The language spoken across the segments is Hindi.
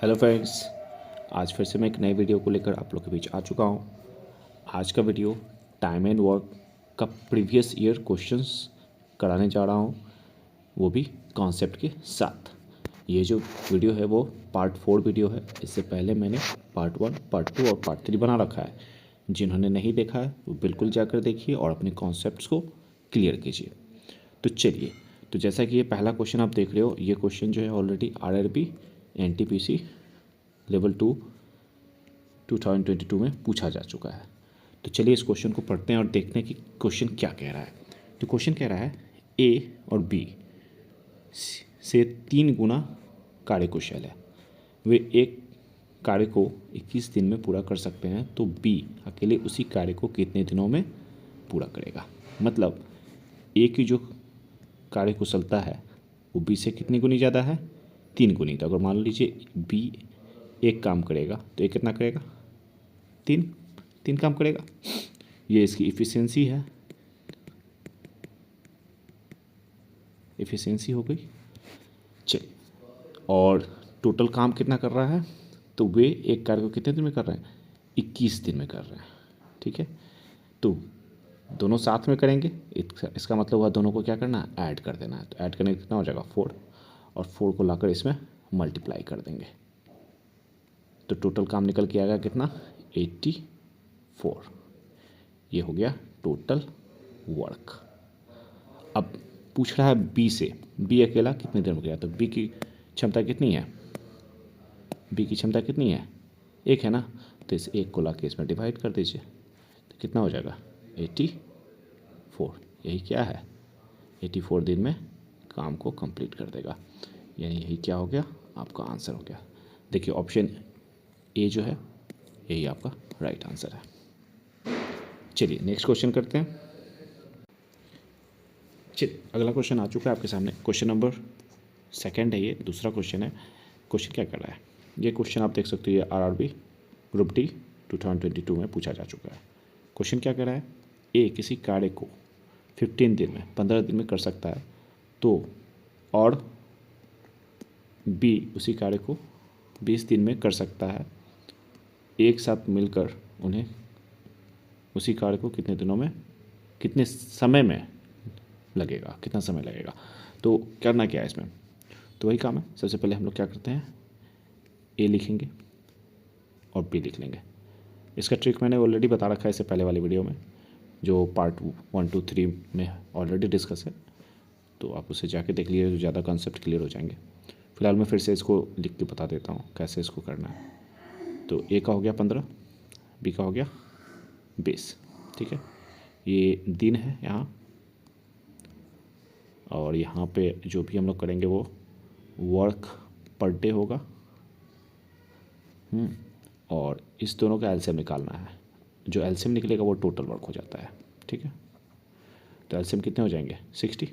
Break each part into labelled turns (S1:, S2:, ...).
S1: हेलो फ्रेंड्स, आज फिर से मैं एक नए वीडियो को लेकर आप लोग के बीच आ चुका हूँ। आज का वीडियो टाइम एंड वर्क का प्रीवियस ईयर क्वेश्चंस कराने जा रहा हूँ, वो भी कॉन्सेप्ट के साथ। ये जो वीडियो है वो पार्ट 4 वीडियो है। इससे पहले मैंने पार्ट 1, पार्ट 2 और पार्ट 3 बना रखा है। जिन्होंने नहीं देखा है वो बिल्कुल जाकर देखिए और अपने कॉन्सेप्ट्स को क्लियर कीजिए। तो चलिए, तो जैसा कि ये पहला क्वेश्चन आप देख रहे हो, ये क्वेश्चन जो है ऑलरेडी आरआरबी एनटीपीसी लेवल 2 2022 में पूछा जा चुका है। तो चलिए इस क्वेश्चन को पढ़ते हैं और देखते हैं कि क्वेश्चन क्या कह रहा है। तो क्वेश्चन कह रहा है ए और बी से 3 गुना कार्यकुशल है, वे एक कार्य को 21 दिन में पूरा कर सकते हैं, तो बी अकेले उसी कार्य को कितने दिनों में पूरा करेगा। मतलब ए की जो कार्यकुशलता है वो बी से कितनी गुनी ज़्यादा है, 3 गुनी। तो अगर मान लीजिए बी एक काम करेगा तो ये कितना करेगा, तीन काम करेगा। ये इसकी इफ़िशियंसी है, इफ़िशियंसी हो गई। चलिए, और टोटल काम कितना कर रहा है, तो वे एक कार्य को कितने दिन में कर रहे हैं, 21 दिन में कर रहे हैं। ठीक है, तो दोनों साथ में करेंगे, इसका मतलब हुआ दोनों को क्या करना है, ऐड कर देना है। तो ऐड करने कितना हो जाएगा 4, और 4 को लाकर इसमें मल्टीप्लाई कर देंगे तो टोटल काम निकल के आएगा कितना, 84। ये हो गया टोटल वर्क। अब पूछ रहा है बी से, बी अकेला कितने देर में गया। तो बी की क्षमता कितनी है, बी की क्षमता कितनी है, एक है ना। तो इस एक को लाके इसमें डिवाइड कर दीजिए तो कितना हो जाएगा, 84। यही क्या है, 84 दिन में काम को कंप्लीट कर देगा। यानी यही क्या हो गया, आपका आंसर हो गया। देखिए ऑप्शन ए जो है यही आपका राइट आंसर है। चलिए नेक्स्ट क्वेश्चन करते हैं। चलिए अगला क्वेश्चन आ चुका है आपके सामने। क्वेश्चन नंबर 2 है, ये दूसरा क्वेश्चन है। क्वेश्चन क्या कर रहा है, ये क्वेश्चन आप देख सकते हो, ये आरआरबी ग्रुप डी 2022 में पूछा जा चुका है। क्वेश्चन क्या कर रहा है, ए किसी कार्य को 15 दिन में 15 दिन में कर सकता है, तो और बी उसी कार्य को 20 दिन में कर सकता है। एक साथ मिलकर उन्हें उसी कार्य को कितने दिनों में, कितने समय में लगेगा, कितना समय लगेगा। तो करना क्या है इसमें, तो वही काम है। सबसे पहले हम लोग क्या करते हैं, ए लिखेंगे और बी लिख लेंगे। इसका ट्रिक मैंने ऑलरेडी बता रखा है इससे पहले वाली वीडियो में, जो पार्ट 1, 2, 3 में ऑलरेडी डिस्कस है। तो आप उसे जाके देख लीजिए, तो ज़्यादा कॉन्सेप्ट क्लियर हो जाएंगे। फिलहाल मैं फिर से इसको लिख के बता देता हूँ कैसे इसको करना है। तो ए का हो गया 15, बी का हो गया 20। ठीक है, ये दिन है यहाँ, और यहाँ पे जो भी हम लोग करेंगे वो वर्क पर डे होगा। और इस दोनों का एलसीएम निकालना है। जो एलसीएम निकलेगा वो टोटल वर्क हो जाता है। ठीक है, तो एलसीएम कितने हो जाएंगे, 60।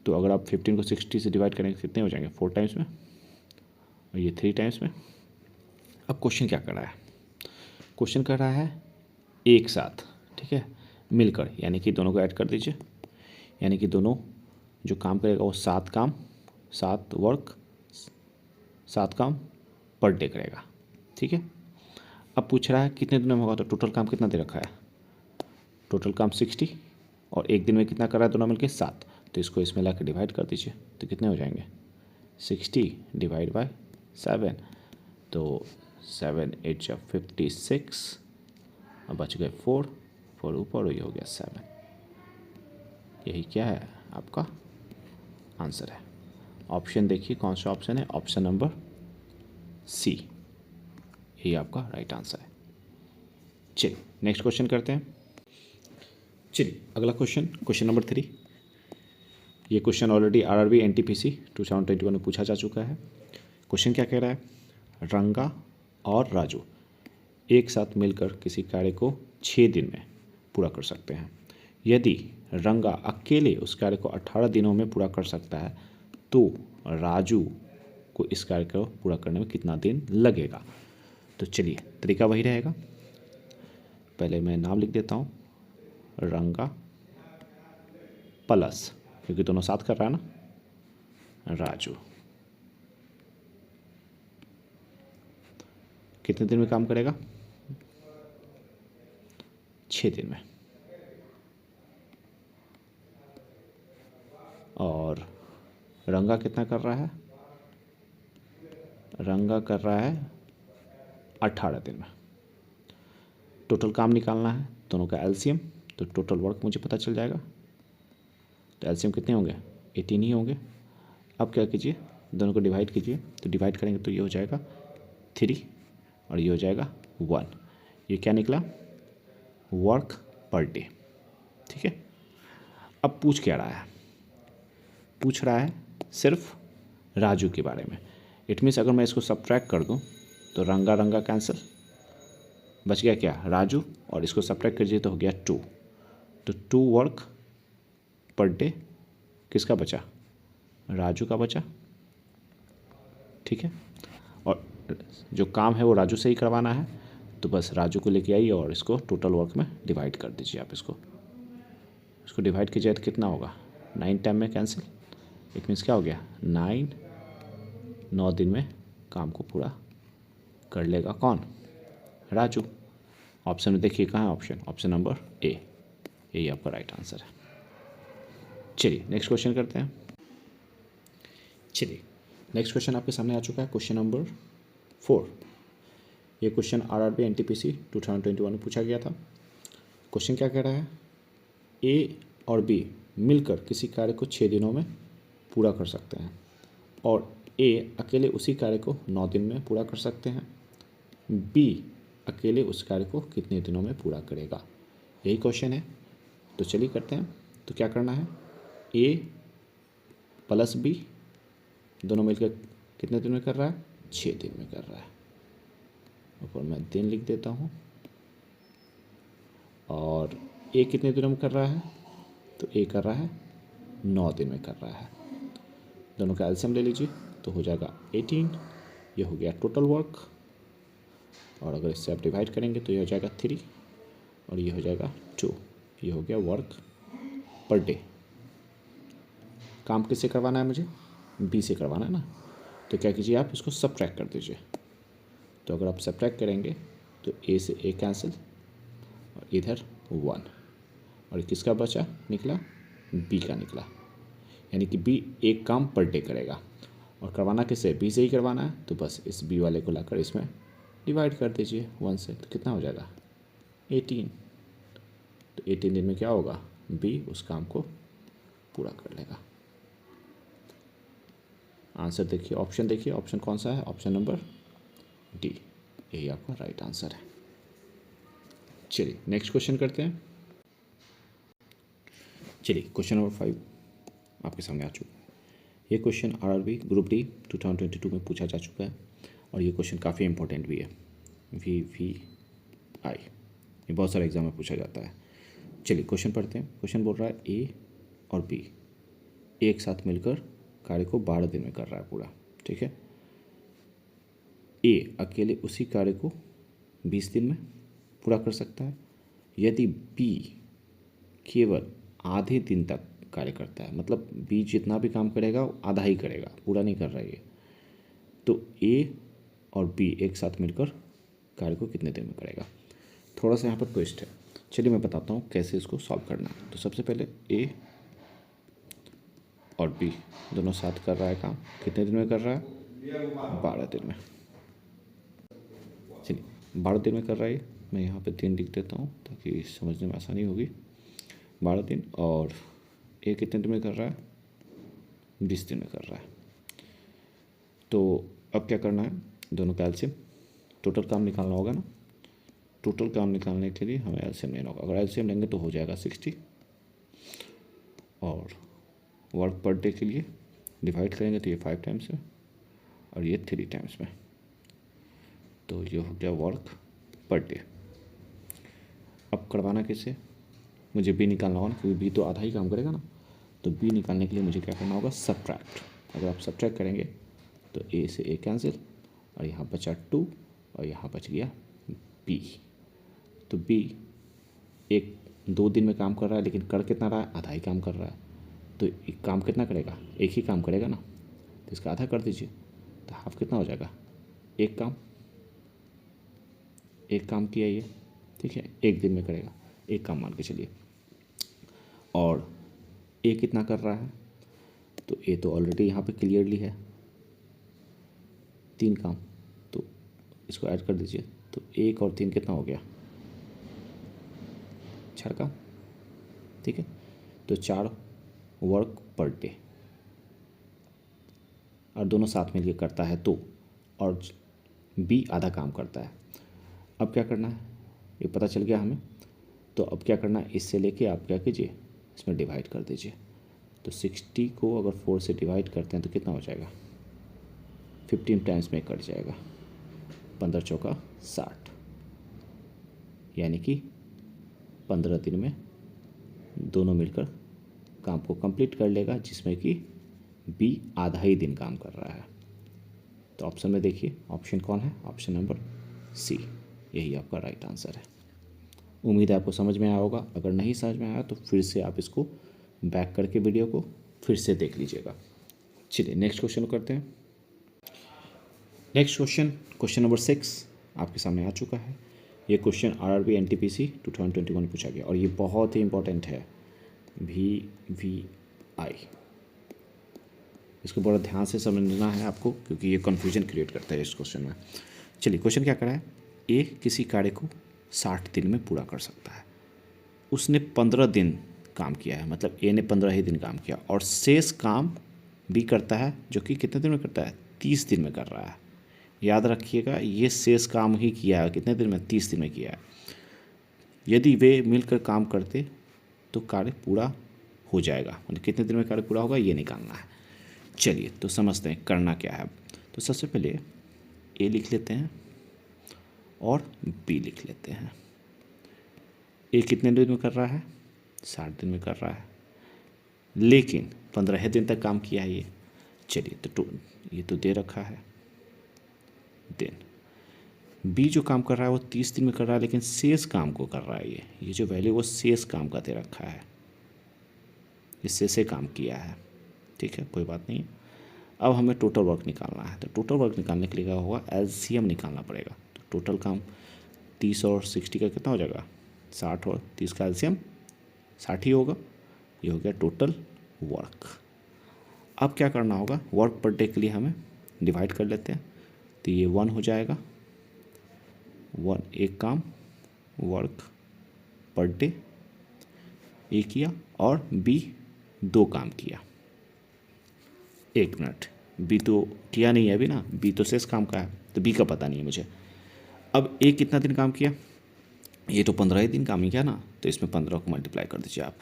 S1: तो अगर आप 15 को 60 से डिवाइड करेंगे कितने हो जाएंगे, 4 टाइम्स में, और ये 3 टाइम्स में। अब क्वेश्चन क्या कर रहा है, क्वेश्चन कर रहा है एक साथ, ठीक है, मिलकर, यानी कि दोनों को ऐड कर दीजिए। यानी कि दोनों जो काम करेगा वो 7 काम, 7 काम पर डे करेगा। ठीक है, अब पूछ रहा है कितने दिनों में होगा। तो टोटल काम कितना दे रखा है, टोटल काम 60, और एक दिन में कितना कर रहा है दोनों मिलकर 7। तो इसको इसमें ला के डिवाइड कर दीजिए तो कितने हो जाएंगे, 60 डिवाइड बाय 7। तो 7 8 या 56, अब बच गए 4 ऊपर, ये हो गया 7। यही क्या है, आपका आंसर है। ऑप्शन देखिए कौन सा ऑप्शन है, ऑप्शन नंबर सी, यही आपका राइट आंसर है। चलिए नेक्स्ट क्वेश्चन करते हैं। चलिए अगला क्वेश्चन, क्वेश्चन नंबर 3। ये क्वेश्चन ऑलरेडी आरआरबी एनटीपीसी 2021 में पूछा जा चुका है। क्वेश्चन क्या कह रहा है, रंगा और राजू एक साथ मिलकर किसी कार्य को 6 दिन में पूरा कर सकते हैं। यदि रंगा अकेले उस कार्य को 18 दिनों में पूरा कर सकता है, तो राजू को इस कार्य को पूरा करने में कितना दिन लगेगा। तो चलिए तरीका वही रहेगा, पहले मैं नाम लिख देता हूँ, रंगा प्लस, क्योंकि दोनों साथ कर रहा है ना, राजू। कितने दिन में काम करेगा? 6 दिन में। और रंगा कितना कर रहा है? रंगा कर रहा है 18 दिन में। टोटल काम निकालना है, दोनों का एलसीएम, तो टोटल वर्क मुझे पता चल जाएगा। तो एलसीएम कितने होंगे? 18 ही होंगे। अब क्या कीजिए, दोनों को डिवाइड कीजिए, तो डिवाइड करेंगे तो ये हो जाएगा 3 और ये हो जाएगा 1। ये क्या निकला? Work per day. ठीक है। अब पूछ क्या रहा है? पूछ रहा है सिर्फ राजू के बारे में। इट मीन्स अगर मैं इसको सब्ट्रैक्ट कर दूं तो रंगा रंगा कैंसिल, बच गया क्या? राजू, और इसको सब्ट्रैक्ट कीजिए तो हो गया 2। तो 2 वर्क पर डे किसका बचा? राजू का बचा। ठीक है। और जो काम है वो राजू से ही करवाना है, तो बस राजू को लेके आइए और इसको टोटल वर्क में डिवाइड कर दीजिए। आप इसको डिवाइड कीजिए तो कितना होगा? 9 टाइम में कैंसिल। इट मीन्स क्या हो गया? 9 दिन में काम को पूरा कर लेगा कौन? राजू। ऑप्शन में देखिए कहाँ है ऑप्शन? ऑप्शन नंबर ए, यही आपका राइट आंसर है। चलिए नेक्स्ट क्वेश्चन करते हैं। चलिए नेक्स्ट क्वेश्चन आपके सामने आ चुका है, क्वेश्चन नंबर 4। ये क्वेश्चन आरआरबी एनटीपीसी 2021 में पूछा गया था। क्वेश्चन क्या कह रहा है? ए और बी मिलकर किसी कार्य को 6 दिनों में पूरा कर सकते हैं और ए अकेले उसी कार्य को 9 दिन में पूरा कर सकते हैं। बी अकेले उस कार्य को कितने दिनों में पूरा करेगा? यही क्वेश्चन है। तो चलिए करते हैं। तो क्या करना है? ए प्लस बी दोनों मिलकर कितने दिन में कर रहा है? 6 दिन में कर रहा है। ऊपर मैं दिन लिख देता हूँ। और ए कितने दिनों में कर रहा है? तो ए कर रहा है 9 दिन में कर रहा है। दोनों का एलसीएम ले लीजिए तो हो जाएगा 18। ये हो गया टोटल वर्क, और अगर इससे आप डिवाइड करेंगे तो ये हो जाएगा 3 और ये हो जाएगा 2। ये हो गया वर्क पर डे। काम किससे करवाना है मुझे? बी से करवाना है ना। तो क्या कीजिए, आप इसको सब्ट्रैक्ट कर दीजिए। तो अगर आप सब्ट्रैक्ट करेंगे तो ए से ए कैंसिल और इधर 1, और किसका बचा निकला? बी का निकला। यानी कि बी एक काम पर डे करेगा, और करवाना किससे? बी से ही करवाना है। तो बस इस बी वाले को लाकर इसमें डिवाइड कर दीजिए 1 से, तो कितना हो जाएगा? 18। तो 18 दिन में क्या होगा? बी उस काम को पूरा कर लेगा। आंसर देखिए, ऑप्शन देखिए, ऑप्शन कौन सा है? ऑप्शन नंबर डी, यही आपका राइट आंसर है। चलिए नेक्स्ट क्वेश्चन करते हैं। चलिए क्वेश्चन नंबर 5 आपके सामने आ चुका है। ये क्वेश्चन आरआरबी ग्रुप डी 2022 में पूछा जा चुका है, और ये क्वेश्चन काफ़ी इंपॉर्टेंट भी है। VVI ये बहुत सारे एग्जाम में पूछा जाता है। चलिए क्वेश्चन पढ़ते हैं। क्वेश्चन बोल रहा है ए और बी एक साथ मिलकर कार्य को 12 दिन में कर रहा है पूरा। ठीक है। ए अकेले उसी कार्य को 20 दिन में पूरा कर सकता है यदि बी केवल आधे दिन तक कार्य करता है। मतलब बी जितना भी काम करेगा वो आधा ही करेगा, पूरा नहीं कर रहा है ये। तो ए और बी एक साथ मिलकर कार्य को कितने दिन में करेगा? थोड़ा सा यहाँ पर ट्विस्ट है। चलिए मैं बताता हूँ कैसे इसको सॉल्व करना है। तो सबसे पहले ए और बी दोनों साथ कर रहा है काम, कितने दिन में कर रहा है? 12 दिन में। चलिए 12 दिन में कर रहा है। मैं यहाँ पे दिन लिख देता हूँ ताकि समझने में आसानी होगी। 12 दिन, और ए कितने दिन में कर रहा है? 20 दिन में कर रहा है। तो अब क्या करना है? दोनों का एलसीएम, टोटल काम निकालना होगा ना। टोटल काम निकालने के लिए हमें एलसीएम लेना होगा। अगर एलसीएम लेंगे तो हो जाएगा 60, और वर्क पर डे के लिए डिवाइड करेंगे तो ये 5 टाइम्स है और ये 3 टाइम्स में। तो ये हो गया वर्क पर डे। अब करवाना किससे? मुझे बी निकालना होगा ना, क्योंकि बी तो आधा ही काम करेगा ना। तो बी निकालने के लिए मुझे क्या करना होगा? सब्ट्रैक्ट। अगर आप सब्ट्रैक्ट करेंगे तो ए से ए कैंसिल, और यहाँ बचा 2 और यहाँ बच गया बी। तो बी 1-2 दिन में काम कर रहा है, लेकिन कर कितना रहा है? आधा ही काम कर रहा है। तो एक काम कितना करेगा? एक ही काम करेगा ना, तो इसका आधा कर दीजिए, तो हाफ कितना हो जाएगा? एक काम। एक काम किया ये, ठीक है, एक दिन में करेगा, एक काम मान के चलिए। और ए कितना कर रहा है, तो ए तो ऑलरेडी यहाँ पे क्लियरली है 3 काम, तो इसको ऐड कर दीजिए, तो 1 और 3 कितना हो गया, 4 काम, ठीक है। तो 4 वर्क पर डे, और दोनों साथ मिलकर करता है तो, और बी आधा काम करता है। अब क्या करना है, ये पता चल गया हमें, तो अब क्या करना है, इससे लेके आप क्या कीजिए, इसमें डिवाइड कर दीजिए। तो 60 को अगर 4 से डिवाइड करते हैं तो कितना हो जाएगा, 15 टाइम्स में कट जाएगा, 15 चौका 60, यानी कि 15 दिन में दोनों मिलकर काम को कंप्लीट कर लेगा, जिसमें कि बी आधा ही दिन काम कर रहा है। तो ऑप्शन में देखिए, ऑप्शन कौन है, ऑप्शन नंबर सी, यही आपका राइट आंसर है। उम्मीद है आपको समझ में आया होगा। अगर नहीं समझ में आया तो फिर से आप इसको बैक करके वीडियो को फिर से देख लीजिएगा। चलिए नेक्स्ट क्वेश्चन करते हैं। नेक्स्ट क्वेश्चन, क्वेश्चन नंबर 6 आपके सामने आ चुका है। ये क्वेश्चन आरआरबी एनटीपीसी 2021 में पूछा गया और ये बहुत ही इंपॉर्टेंट है, VVI। इसको बड़ा ध्यान से समझना है आपको, क्योंकि ये कन्फ्यूजन क्रिएट करता है इस क्वेश्चन में। चलिए क्वेश्चन क्या करा है, ए किसी कार्य को 60 दिन में पूरा कर सकता है। उसने 15 दिन काम किया है, मतलब ए ने 15 ही दिन काम किया, और शेष काम बी करता है, जो कि कितने दिन में करता है, 30 दिन में कर रहा है। याद रखिएगा, ये शेष काम ही किया है, कितने दिन में, 30 दिन में किया है। यदि वे मिलकर काम करते तो कार्य पूरा हो जाएगा, मतलब कितने दिन में कार्य पूरा होगा ये निकालना है। चलिए तो समझते हैं करना क्या है। तो सबसे पहले ए लिख लेते हैं और बी लिख लेते हैं। ए कितने दिन में कर रहा है, 60 दिन में कर रहा है, लेकिन 15 दिन तक काम किया है ये। चलिए तो ये तो दे रखा है दिन। बी जो काम कर रहा है वो 30 दिन में कर रहा है, लेकिन शेष काम को कर रहा है ये जो वैल्यू वो शेष काम का दे रखा है, इससे से काम किया है, ठीक है, कोई बात नहीं। अब हमें टोटल वर्क निकालना है, तो टोटल वर्क निकालने के लिए क्या होगा, एलसीएम निकालना पड़ेगा। तो टोटल काम 30 और 60 का कितना हो जाएगा, 60 और 30 का एलसीएम 60 ही होगा। ये हो गया टोटल वर्क। अब क्या करना होगा, वर्क पर डे के लिए हमें डिवाइड कर लेते हैं, तो ये 1 हो जाएगा, 1 एक काम वर्क पर डे ए किया, और बी 2 काम किया। 1 मिनट, बी तो किया नहीं है अभी ना, बी तो शेष काम का है, तो बी का पता नहीं है मुझे। अब ए कितना दिन काम किया, ये तो 15 ही दिन काम ही किया ना, तो इसमें 15 को मल्टीप्लाई कर दीजिए आप।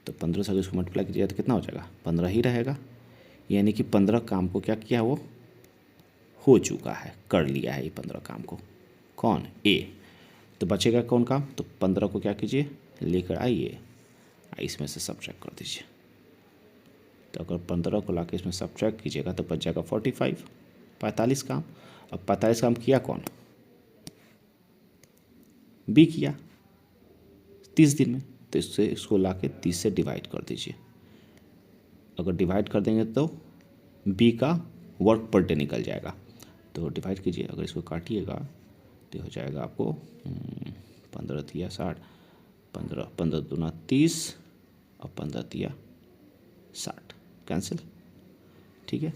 S1: तो 15 से अगर इसको मल्टीप्लाई कीजिए तो कितना हो जाएगा, 15 ही रहेगा, यानी कि 15 काम को क्या किया, वो हो चुका है, कर लिया है ये 15 काम को। कौन, ए। तो बचेगा कौन काम, तो 15 को क्या कीजिए, लेकर आइए, इसमें से सब्ट्रैक्ट कर दीजिए। तो अगर 15 को लाके इसमें सब्ट्रैक्ट कीजिएगा तो बच जाएगा 45, 45 काम। अब 45 काम किया कौन, बी किया 30 दिन में, तो इससे इसको लाके 30 से डिवाइड कर दीजिए। अगर डिवाइड कर देंगे तो बी का वर्क पर डे निकल जाएगा, तो डिवाइड कीजिए, अगर इसको काटिएगा तो हो जाएगा आपको 15 तिया 60, 15 दूना 30 और 15 तिया 60, कैंसिल, ठीक है।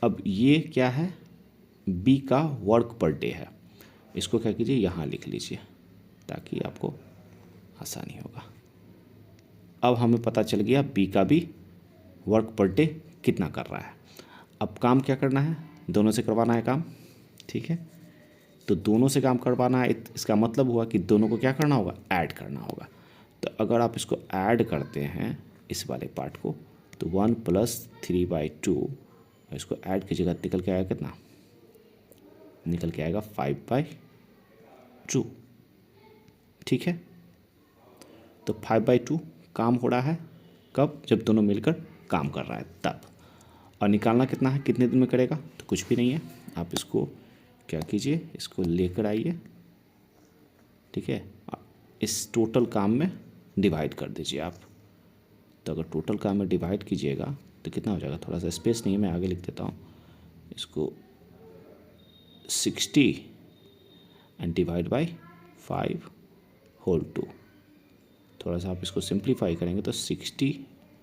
S1: अब ये क्या है, बी का वर्क पर डे है, इसको क्या कीजिए, यहाँ लिख लीजिए ताकि आपको आसानी होगा। अब हमें पता चल गया बी का भी वर्क पर डे कितना कर रहा है। अब काम क्या करना है, दोनों से करवाना है काम, ठीक है। तो दोनों से काम करवाना है, इसका मतलब हुआ कि दोनों को क्या करना होगा, ऐड करना होगा। तो अगर आप इसको ऐड करते हैं इस वाले पार्ट को, तो 1 + 3/2, इसको ऐड कीजिएगा, निकल के आएगा कितना, निकल के आएगा 5/2, ठीक है। तो 5/2 काम हो रहा है कब, जब दोनों मिलकर काम कर रहा है तब। और निकालना कितना है, कितने दिन में करेगा, तो कुछ भी नहीं है, आप इसको क्या कीजिए, इसको लेकर आइए, ठीक है, इस टोटल काम में डिवाइड कर दीजिए आप। तो अगर टोटल काम में डिवाइड कीजिएगा तो कितना हो जाएगा, थोड़ा सा स्पेस नहीं है, मैं आगे लिख देता हूँ इसको, 60 एंड डिवाइड बाई 5 होल 2। थोड़ा सा आप इसको सिंप्लीफाई करेंगे तो 60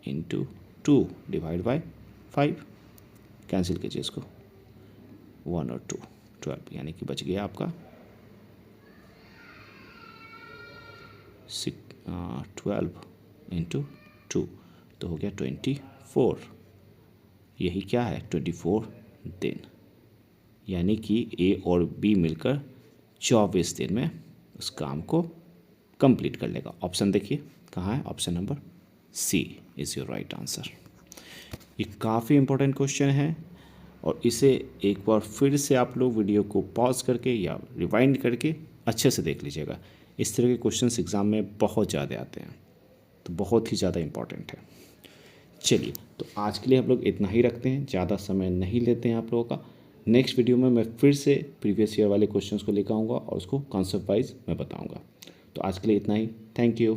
S1: इंटू 2 डिवाइड बाई 5, कैंसिल कीजिए इसको, 1 और 2 12, यानी कि बच गया आपका 12 इंटू 2 तो हो गया 24। यही क्या है 24 दिन, यानी कि ए और बी मिलकर 24 दिन में उस काम को कंप्लीट कर लेगा। ऑप्शन देखिए कहाँ है, option number C is your right answer. ये काफ़ी इंपॉर्टेंट क्वेश्चन है और इसे एक बार फिर से आप लोग वीडियो को पॉज करके या रिवाइंड करके अच्छे से देख लीजिएगा। इस तरह के क्वेश्चंस एग्ज़ाम में बहुत ज़्यादा आते हैं, तो बहुत ही ज़्यादा इम्पॉर्टेंट है। चलिए, तो आज के लिए हम लोग इतना ही रखते हैं, ज़्यादा समय नहीं लेते हैं आप लोगों का। नेक्स्ट वीडियो में मैं फिर से प्रीवियस ईयर वाले क्वेश्चंस को लेकर आऊँगा और उसको कॉन्सेप्ट वाइज मैं बताऊँगा। तो आज के लिए इतना ही, थैंक यू।